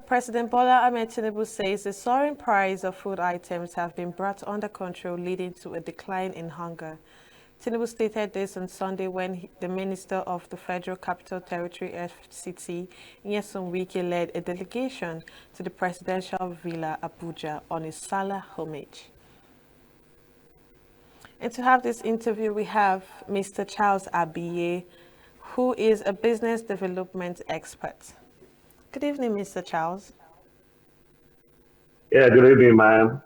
President Bola Ahmed Tinubu says the soaring price of food items have been brought under control, leading to a decline in hunger. Tinubu stated this on Sunday when the Minister of the Federal Capital Territory (FCT), Nyesom Wike, led a delegation to the presidential villa Abuja on a Salah homage. And to have this interview, we have Mr. Charles Abiye, who is a business development expert. Good evening, Mr. Charles. Yeah, good evening, ma'am.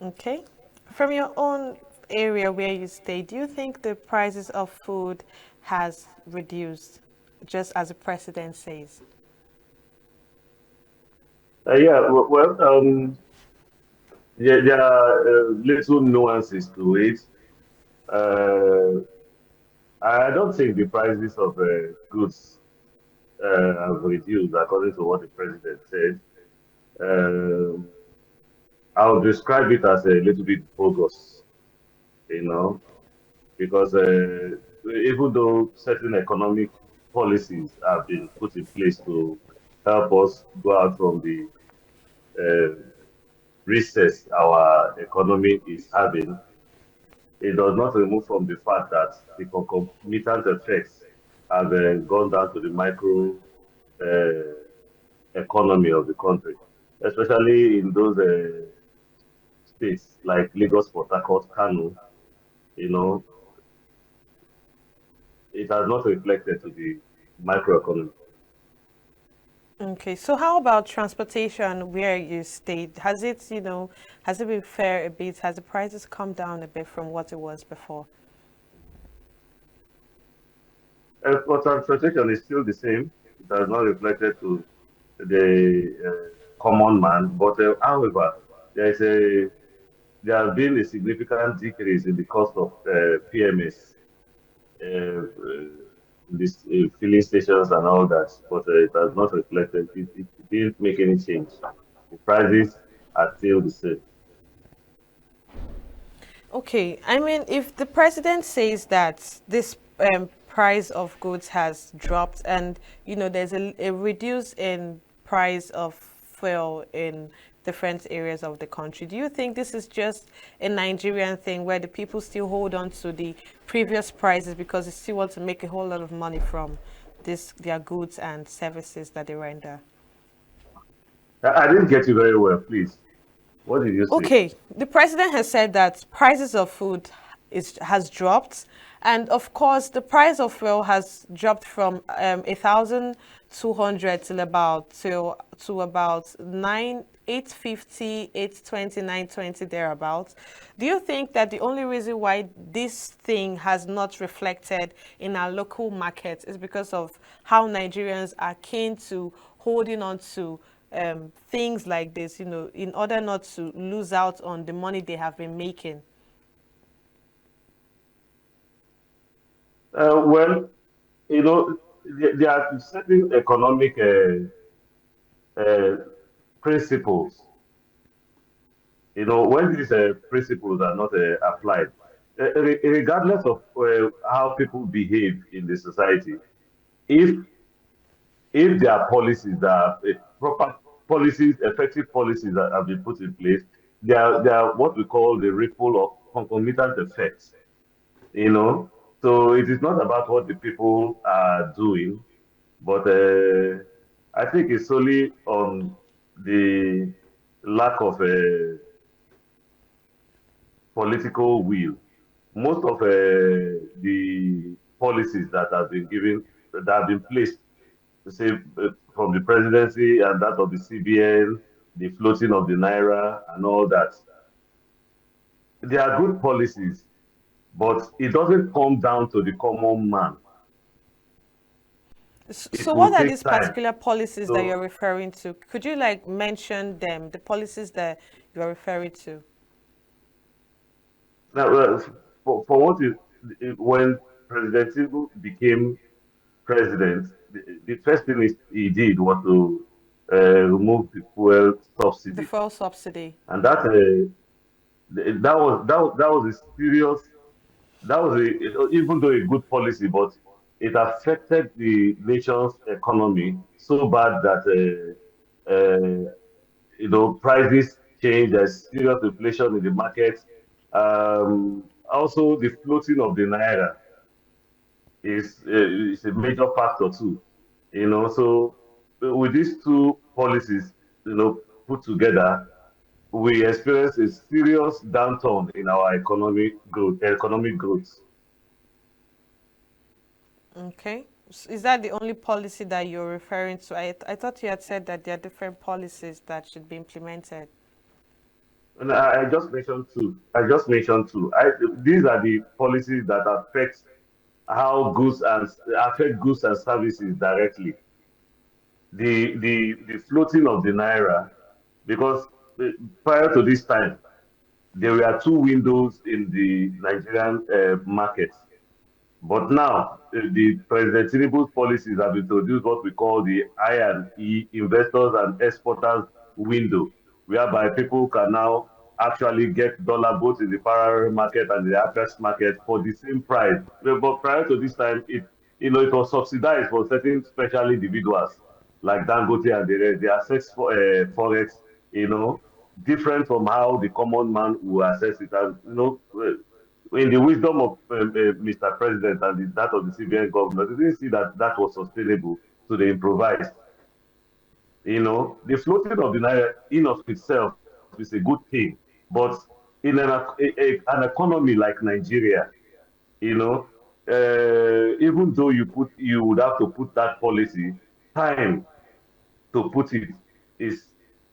Okay. From your own area where you stay, do you think the prices of food has reduced, just as the president says? Yeah, yeah, there are little nuances to it. Uh, I don't think the prices of goods have reduced according to what the president said. Um I'll describe it as a little bit bogus, you know, because even though certain economic policies have been put in place to help us go out from the uh, recess our economy is having, it does not remove from the fact that the concomitant effects have gone down to the micro economy of the country, especially in those states like Lagos, Port Harcourt, Kano. You know, it has not reflected to the microeconomy. Okay, so how about transportation where you stayed? Has it been fair a bit? Has the prices come down a bit from what it was before? Export transportation is still the same. It has not reflected to the common man, but however, there is a there has been a significant decrease in the cost of PMS, this filling stations and all that, but it has not reflected. It didn't make any change. The prices are still the same. Okay, I mean, if the president says that this price of goods has dropped and, there's a reduce in price of fuel in different areas of the country, do you think this is just a Nigerian thing where the people still hold on to the previous prices because they still want to make a whole lot of money from their goods and services that they render? I didn't get you very well, please. What did you say? Okay, the president has said that prices of food has dropped, and of course, the price of fuel has dropped from 1,200 to about 850, 820, 920 thereabouts. Do you think that the only reason why this thing has not reflected in our local markets is because of how Nigerians are keen to holding on to things like this, in order not to lose out on the money they have been making? Well, there are certain economic uh, principles. When these principles are not applied, regardless of how people behave in the society, if there are policies that are proper policies, effective policies that have been put in place, there are what we call the ripple or concomitant effects. You know, so it is not about what the people are doing, but I think it's solely on the lack of political will. Most of the policies that have been given, that have been placed, say from the presidency and that of the CBN, the floating of the naira and all that, they are good policies, but it doesn't come down to the common man. So It what will are take these time. particular policies that you're So referring to? Could you like mention them, the policies that you're referring to? now, for what is when President Tinubu became president, the first thing he did was to remove the fuel The subsidy, fuel subsidy. and that was a serious, that was even though a good policy, but it affected the nation's economy so bad that Uh, prices change. There's serious inflation in the market. Also, the floating of the naira is a major factor too. So with these two policies, put together, we experience a serious downturn in our economic growth. Okay. Is that the only policy that you're referring to? I thought you had said that there are different policies that should be implemented. And I just mentioned two. I just mentioned two. These are the policies that how affect goods and services directly. The floating of the naira, because uh, prior to this time, there were two windows in the Nigerian market. But now, the President Tinubu's policies have introduced what we call the I&E, investors and exporters window, whereby people can now actually get dollar both in the parallel market and the FX market for the same price. But prior to this time, it was subsidized for certain special individuals like Dangote and the rest. They access for forex, you know, different from how the common man will access it. And in the wisdom of Mr. President and that of the CBN governor, they didn't see that that was sustainable, so they improvised. The floating of the naira in of itself is a good thing, but in an economy like Nigeria, you know, even though you would have to put that policy, time to put it is,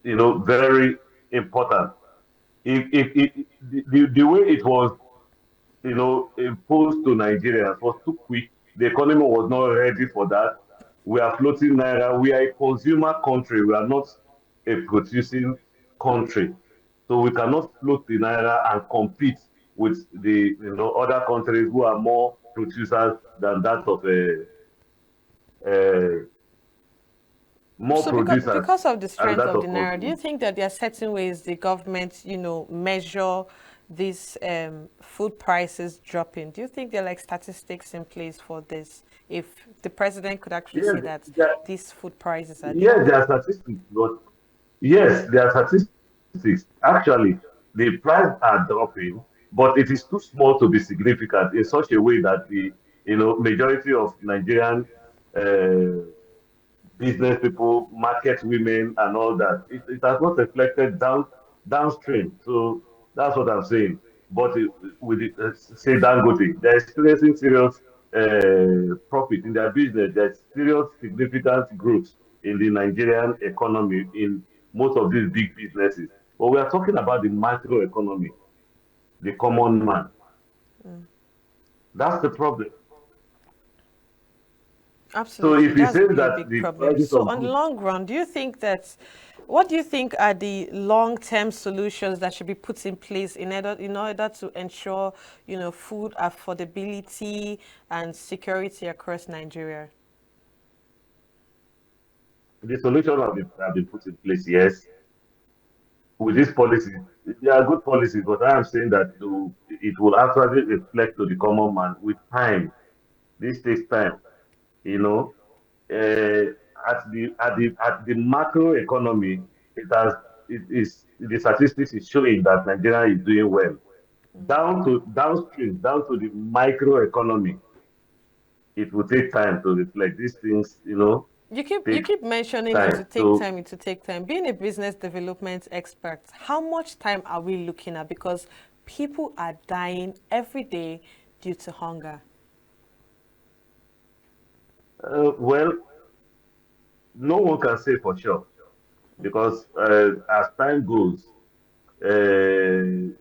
very important. The way it was imposed to Nigerians was too quick. The economy was not ready for that. We are floating naira. We are a consumer country. We are not a producing country. So we cannot float the naira and compete with the other countries who are more producers than that of a more So producers because of the and strength that of the of naira, do you consumers. think that there are certain ways the government, measure these food prices dropping? Do you think there are like statistics in place for this? If the president could actually Yes, say that there, these food prices are yes, there dropping. are statistics, but yes, there are statistics. Actually, the price are dropping, but it is too small to be significant in such a way that the majority of Nigerian uh, business people, market women, and all that. It has not reflected downstream. So that's what I'm saying. But with say Dangote, they're experiencing serious profit in their business. There's serious significant growth in the Nigerian economy in most of these big businesses. But we are talking about the macro economy, the common man. That's the problem. So Absolutely, if you that's say a really that big the problem. prices So of on the goods. long run, what do you think are the long-term solutions that should be put in place in order to ensure, food affordability and security across Nigeria? The solution have been put in place, yes, with these policies. They are good policies, but I am saying that it will actually reflect to the common man with time. This takes time, you know. At the macro economy, it is the statistics is showing that Nigeria is doing well. Down to the micro economy, it will take time to reflect. These things, You take keep mentioning it to time. take So time, it to take time. Being a business development expert, how much time are we looking at? Because people are dying every day due to hunger. well, no one can say for sure because as time goes, there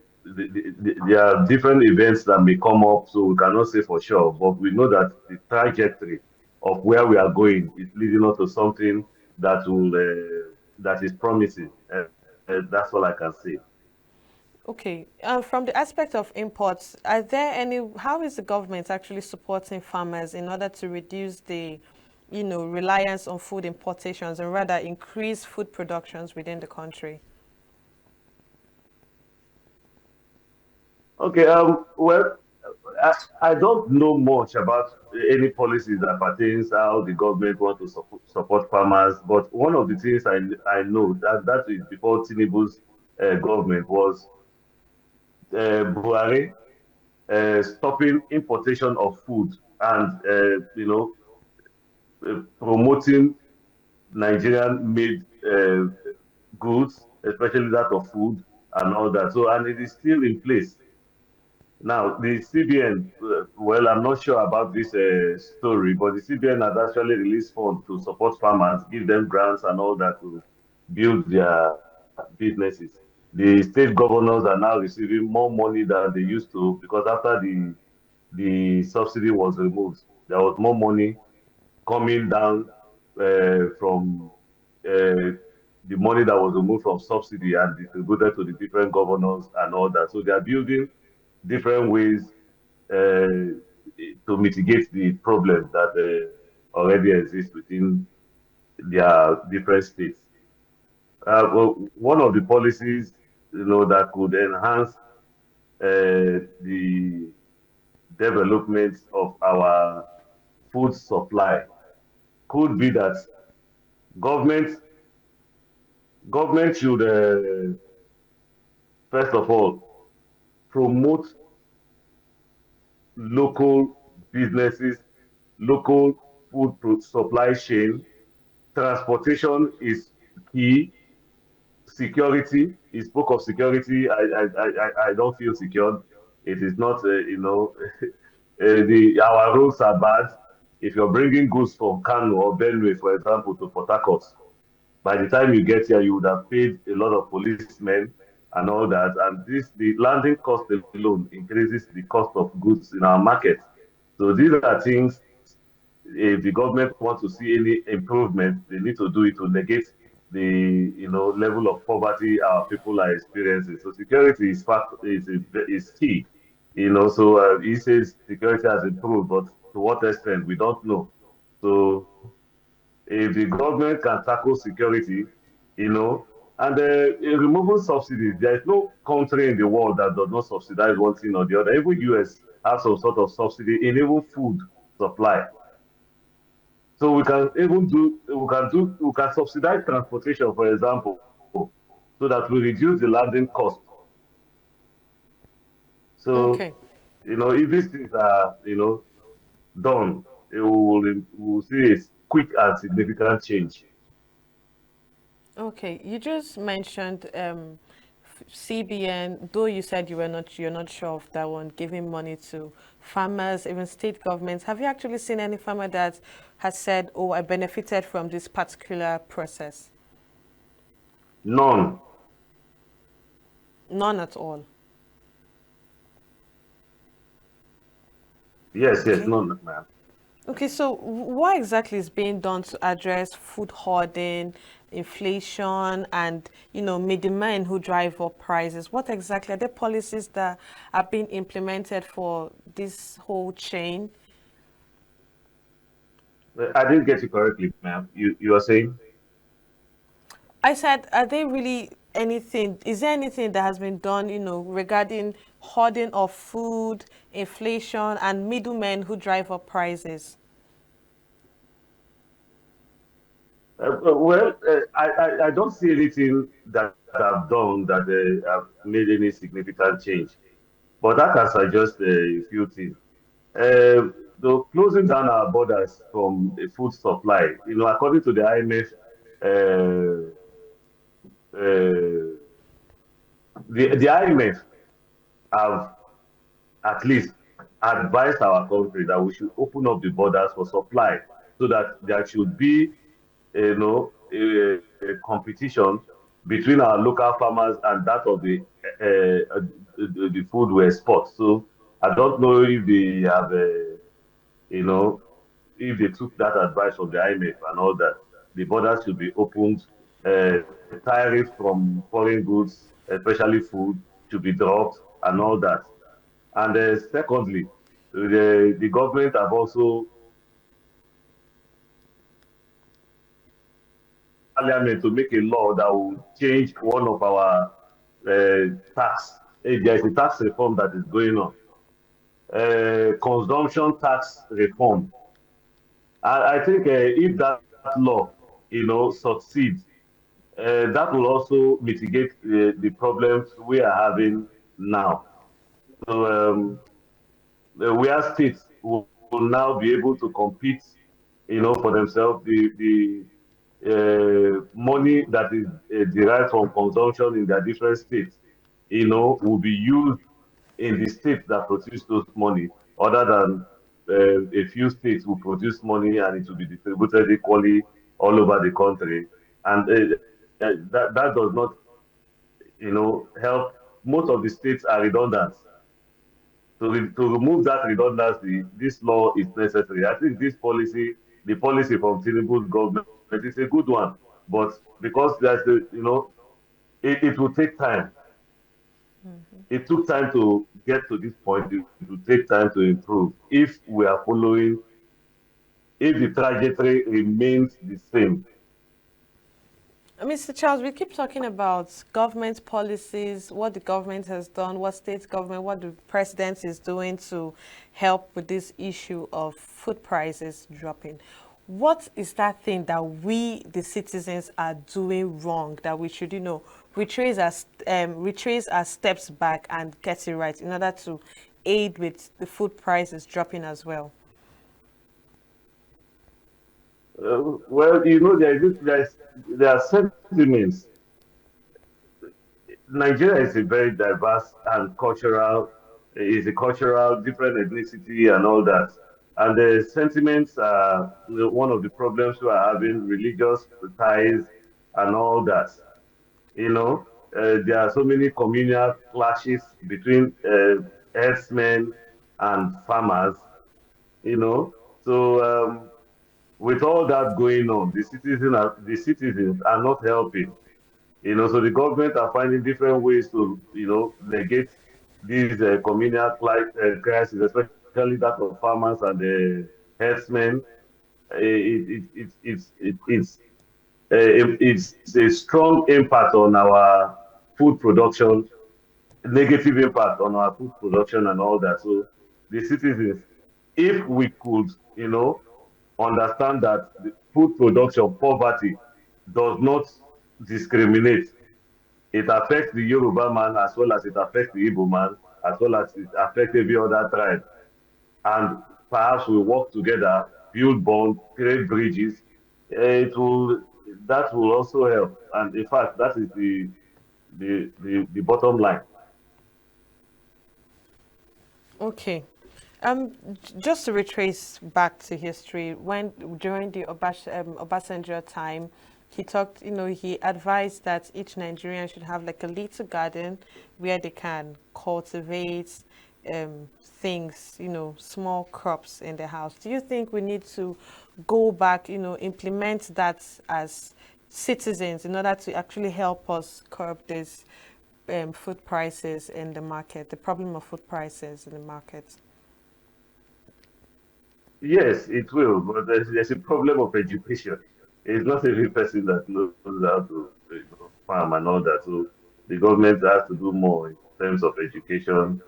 are different events that may come up, so we cannot say for sure. But we know that the trajectory of where we are going is leading us to something that is promising. That's all I can say. Okay, from the aspect of imports, how is the government actually supporting farmers in order to reduce the, reliance on food importations and rather increase food productions within the country? Okay. Well, I don't know much about any policies that pertains how the government want to support farmers, but one of the things I know that is before Tinubu's government was Buhari stopping importation of food and promoting Nigerian made goods, especially that of food and all that. So and it is still in place. Now, the CBN, well, I'm not sure about this story, but the CBN has actually released funds to support farmers, give them grants and all that to build their businesses. The state governors are now receiving more money than they used to because after the subsidy was removed, there was more money coming down from the money that was removed from subsidy and distributed to the different governors and all that. So they are building different ways to mitigate the problems that already exist within their different states. Well, one of the policies, that could enhance the development of our food supply could be that government government should first of all promote local businesses, local food supply chain. Transportation is key. Security. He spoke of security. I don't feel secured. It is not, the our roads are bad. If you're bringing goods from Kano or Benue, for example, to Port Harcourt, by the time you get here, you would have paid a lot of policemen and all that. And the landing cost alone increases the cost of goods in our market. So these are things, if the government wants to see any improvement, they need to do it to negate the level of poverty our people are experiencing. So security is key. So he says security has improved, but to what extent we don't know. So if the government can tackle security, and removing subsidies, there is no country in the world that does not subsidize one thing or the other. Even US has some sort of subsidy in even food supply. So we can subsidize transportation, for example, so that we reduce the landing cost. So, Okay. if these things are, done, we will see a quick and significant change. Okay, you just mentioned CBN, though you said you're not sure of that one, giving money to farmers, even state governments. Have you actually seen any farmer that has said, "Oh, I benefited from this particular process"? None. None at all. Yes, yes, Okay. none, ma'am. Okay, so what exactly is being done to address food hoarding, inflation, and middlemen who drive up prices? What exactly are the policies that are being implemented for this whole chain? I didn't get you correctly, ma'am. You are saying? I said, are they really anything? Is there anything that has been done, regarding hoarding of food, inflation, and middlemen who drive up prices? Well, I don't see anything that I've done that have made any significant change. But that can suggest a few things. The closing down our borders from a food supply, according to the IMF, uh, uh, the IMF have at least advised our country that we should open up the borders for supply so that there should be, a competition between our local farmers and that of the food we export. So I don't know if they have, you know, if they took that advice from the IMF and all that. The borders should be opened. Tariffs from foreign goods, especially food, should be dropped and all that. And secondly, the government have also parliament to make a law that will change one of our tax. There is a tax reform that is going on. consumption tax reform. I think if that law, succeeds, that will also mitigate the problems we are having now. So where states will now be able to compete, for themselves. The money that is derived from consumption in their different states, will be used in the states that produce those money, other than a few states will produce money and it will be distributed equally all over the country. And that does not, help. Most of the states are redundant. To remove that redundancy, this law is necessary. I think the policy from Tinubu's government is a good one, but because it will take time. It took time to get to this point. It will take time to improve if we are following, if the trajectory remains the same. Mr. Charles, we keep talking about government policies, what the government has done, what state government, what the president is doing to help with this issue of food prices dropping. What is that thing that we, the citizens, are doing wrong that we should, retrace our steps back and get it right in order to aid with the food prices dropping as well? Well, there are sentiments. Nigeria is a very diverse and is a cultural, different ethnicity and all that. And the sentiments are, one of the problems we are having, religious ties and all that. There are so many communal clashes between herdsmen and farmers, you know. So with all that going on, the citizens are not helping. So the government are finding different ways to, negate these communal crises, especially that of farmers and the herdsmen. It's a strong impact on our food production, negative impact on our food production and all that. So the citizens, if we could, understand that the food production poverty does not discriminate. It affects the Yoruba man as well as it affects the Igbo man, as well as it affects every other tribe. And perhaps we work together, build bonds, create bridges. It will that will also help. And in fact, that is the bottom line. Okay. Just to retrace back to history, when during the Obasanjo time, he talked, he advised that each Nigerian should have like a little garden where they can cultivate things, small crops in the house. Do you think we need to go back, implement that as citizens in order to actually help us curb this food prices in the market, the problem of food prices in the market? Yes, it will, but there's a problem of education. It's not every person that knows how to, farm and all that. So the government has to do more in terms of education.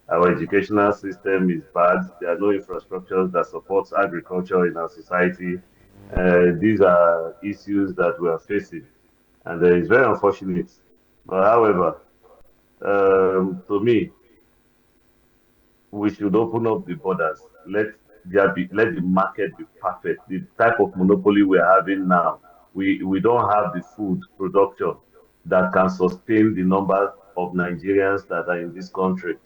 Our educational system is bad. There are no infrastructures that supports agriculture in our society. These are issues that we are facing, and it's very unfortunate. But however, to me, we should open up the borders. Let the market be perfect. The type of monopoly we are having now, we don't have the food production that can sustain the number of Nigerians that are in this country.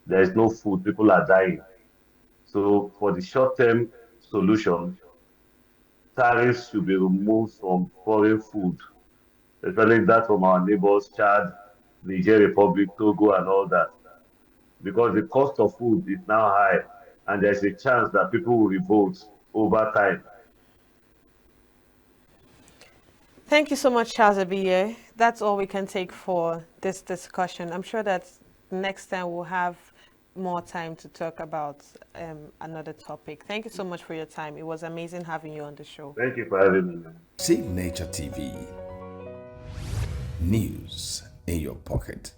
There is no food. People are dying. So for the short-term solution, tariffs should be removed from foreign food, especially that from our neighbors, Chad, Niger Republic, Togo, and all that, because the cost of food is now high, and there's a chance that people will revolt over time. Thank you so much, Charles Abiye. That's all we can take for this discussion. I'm sure that next time we'll have more time to talk about another topic. Thank you so much for your time. It was amazing having you on the show. Thank you for having me. Save Nature TV. News in your pocket.